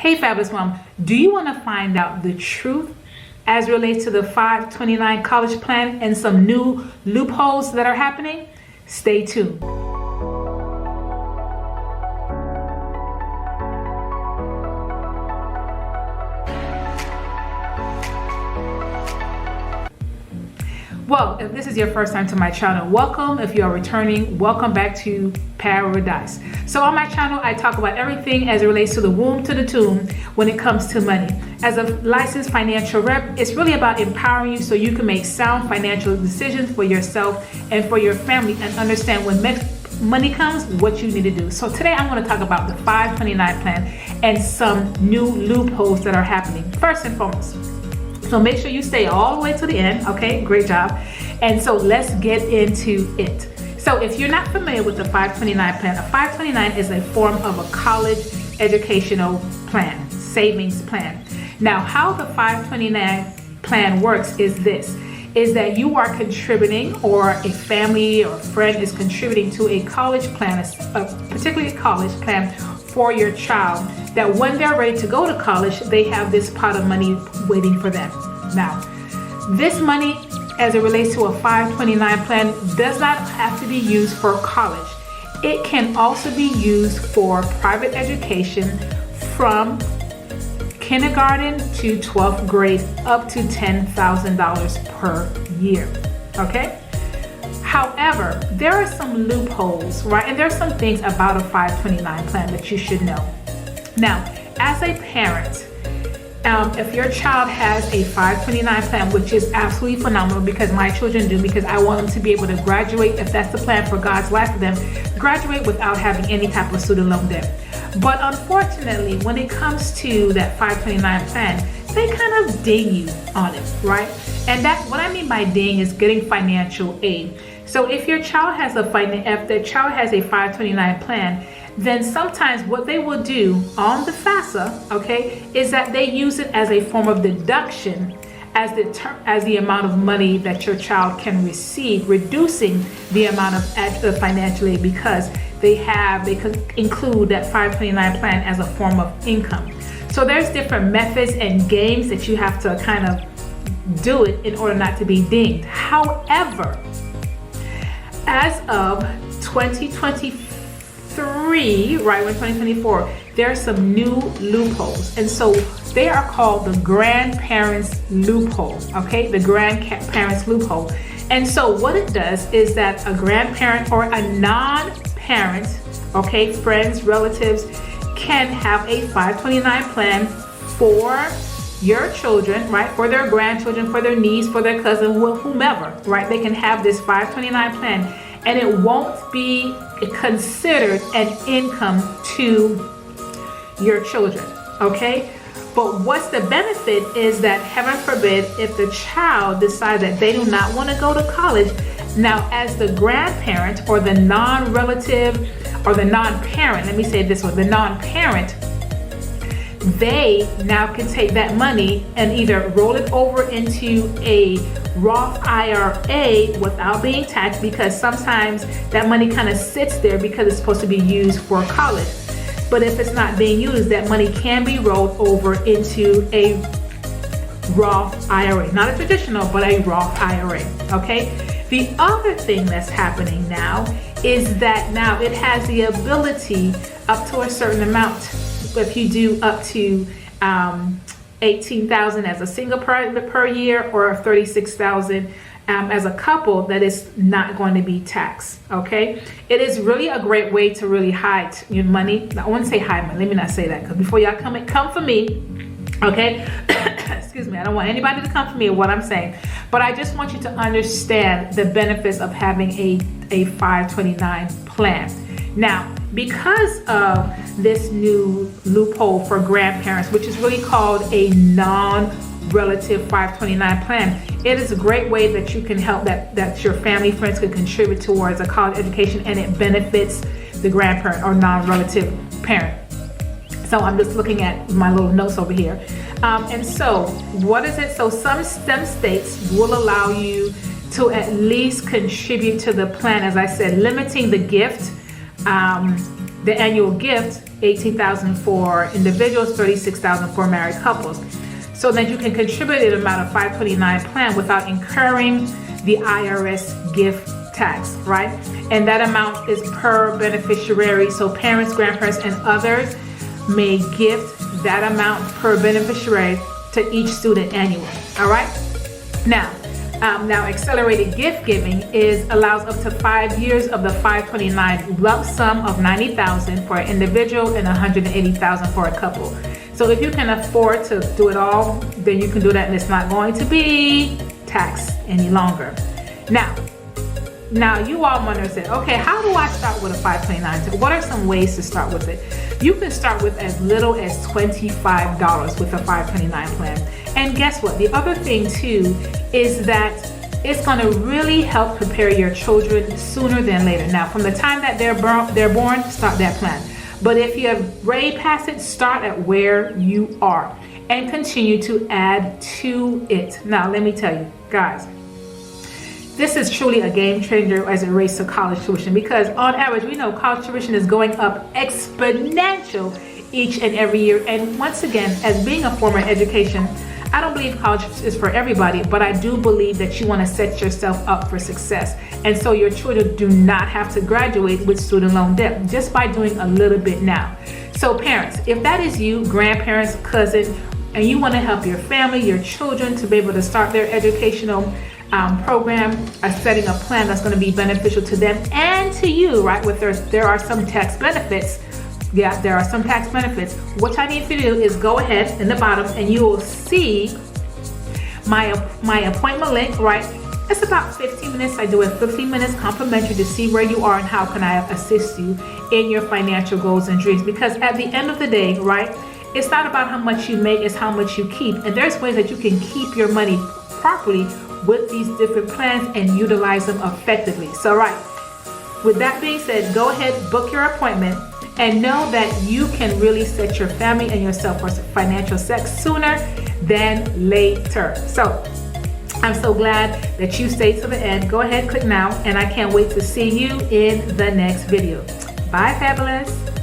Hey Fabulous Mom, do you want to find out the truth as it relates to the 529 college plan and some new loopholes that are happening? Stay tuned. Well, if this is your first time to my channel, welcome. If you are returning, welcome back to Paradise. So on my channel, I talk about everything as it relates to the womb to the tomb when it comes to money. As a licensed financial rep, it's really about empowering you so you can make sound financial decisions for yourself and for your family and understand when money comes, what you need to do. So today I want to talk about the 529 plan and some new loopholes that are happening. First and foremost, so make sure you stay all the way to the end, okay? Great job. And so let's get into it. So if you're not familiar with the 529 plan, a 529 is a form of a college educational plan, savings plan. Now, how the 529 plan works is this, is that you are contributing, or a family or friend is contributing to a college plan, particularly a college plan for your child, that when they're ready to go to college, they have this pot of money waiting for them. Now, this money, as it relates to a 529 plan, does not have to be used for college. It can also be used for private education from kindergarten to 12th grade, up to $10,000 per year, okay? However, there are some loopholes, right? And there are some things about a 529 plan that you should know. Now, as a parent, if your child has a 529 plan, which is absolutely phenomenal, because my children do, because I want them to be able to graduate, if that's the plan for God's life for them, graduate without having any type of student loan debt. But unfortunately, when it comes to that 529 plan, they kind of ding you on it, right? And that's what I mean by ding is getting financial aid. So if your child has if the child has a 529 plan, then sometimes what they will do on the FAFSA, okay, is that they use it as a form of deduction as the amount of money that your child can receive, reducing the amount of extra financial aid, because they could include that 529 plan as a form of income. So there's different methods and games that you have to kind of do it in order not to be dinged. However, as of 2023, right, when 2024, there are some new loopholes. And so they are called the grandparents loophole, okay? The grandparents loophole. And so what it does is that a grandparent or a non-parent, okay, friends, relatives, can have a 529 plan for your children, right, for their grandchildren, for their niece, for their cousin, whomever, right? They can have this 529 plan, and it won't be considered an income to your children, okay? But what's the benefit is that, heaven forbid, if the child decides that they do not want to go to college, now as the grandparent or the non-relative or the non-parent, let me say it this way, the non-parent, they now can take that money and either roll it over into a Roth IRA without being taxed, because sometimes that money kind of sits there because it's supposed to be used for college. But if it's not being used, that money can be rolled over into a Roth IRA. Not a traditional, but a Roth IRA, okay? The other thing that's happening now is that now it has the ability up to a certain amount. If you do up to $18,000 as a single per year, or $36,000 as a couple, that is not going to be taxed, okay? It is really a great way to really hide your money. I wouldn't say hide money, let me not say that, because before y'all come for me, okay? Excuse me, I don't want anybody to come for me with what I'm saying, but I just want you to understand the benefits of having a 529 plan. Now, because of this new loophole for grandparents, which is really called a non-relative 529 plan, it is a great way that you can help that your family, friends could contribute towards a college education, and it benefits the grandparent or non-relative parent. So I'm just looking at my little notes over here. And so what is it? So some states will allow you to at least contribute to the plan, as I said, limiting the gift The annual gift, $18,000 for individuals, $36,000 for married couples. So that you can contribute an amount of 529 plan without incurring the IRS gift tax, right? And that amount is per beneficiary. So parents, grandparents, and others may gift that amount per beneficiary to each student annually. All right. Now accelerated gift giving allows up to 5 years of the 529 lump sum of $90,000 for an individual and $180,000 for a couple. So if you can afford to do it all, then you can do that, and it's not going to be taxed any longer. Now you all wonder, say, okay, how do I start with a 529? So what are some ways to start with it? You can start with as little as $25 with a 529 plan. And guess what? The other thing too is that it's going to really help prepare your children sooner than later. Now, from the time that they're born, start that plan. But if you have way past it, start at where you are and continue to add to it. Now, let me tell you, guys, this is truly a game changer as it relates to college tuition, because on average, we know college tuition is going up exponential each and every year. And once again, as being a former education, I don't believe college is for everybody, but I do believe that you want to set yourself up for success. And so your children do not have to graduate with student loan debt just by doing a little bit now. So parents, if that is you, grandparents, cousin, and you want to help your family, your children to be able to start their educational program, setting a plan that's going to be beneficial to them and to you, right? There are some tax benefits. Yeah, there are some tax benefits. What I need for you to do is go ahead in the bottom and you will see my appointment link, right? It's about 15 minutes. I do it 15 minutes complimentary to see where you are and how can I assist you in your financial goals and dreams. Because at the end of the day, right, it's not about how much you make, it's how much you keep. And there's ways that you can keep your money properly with these different plans and utilize them effectively. So, right, with that being said, go ahead, book your appointment, and know that you can really set your family and yourself for financial success sooner than later. So I'm so glad that you stayed to the end. Go ahead, click now, and I can't wait to see you in the next video. Bye, Fabulous.